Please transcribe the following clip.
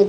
1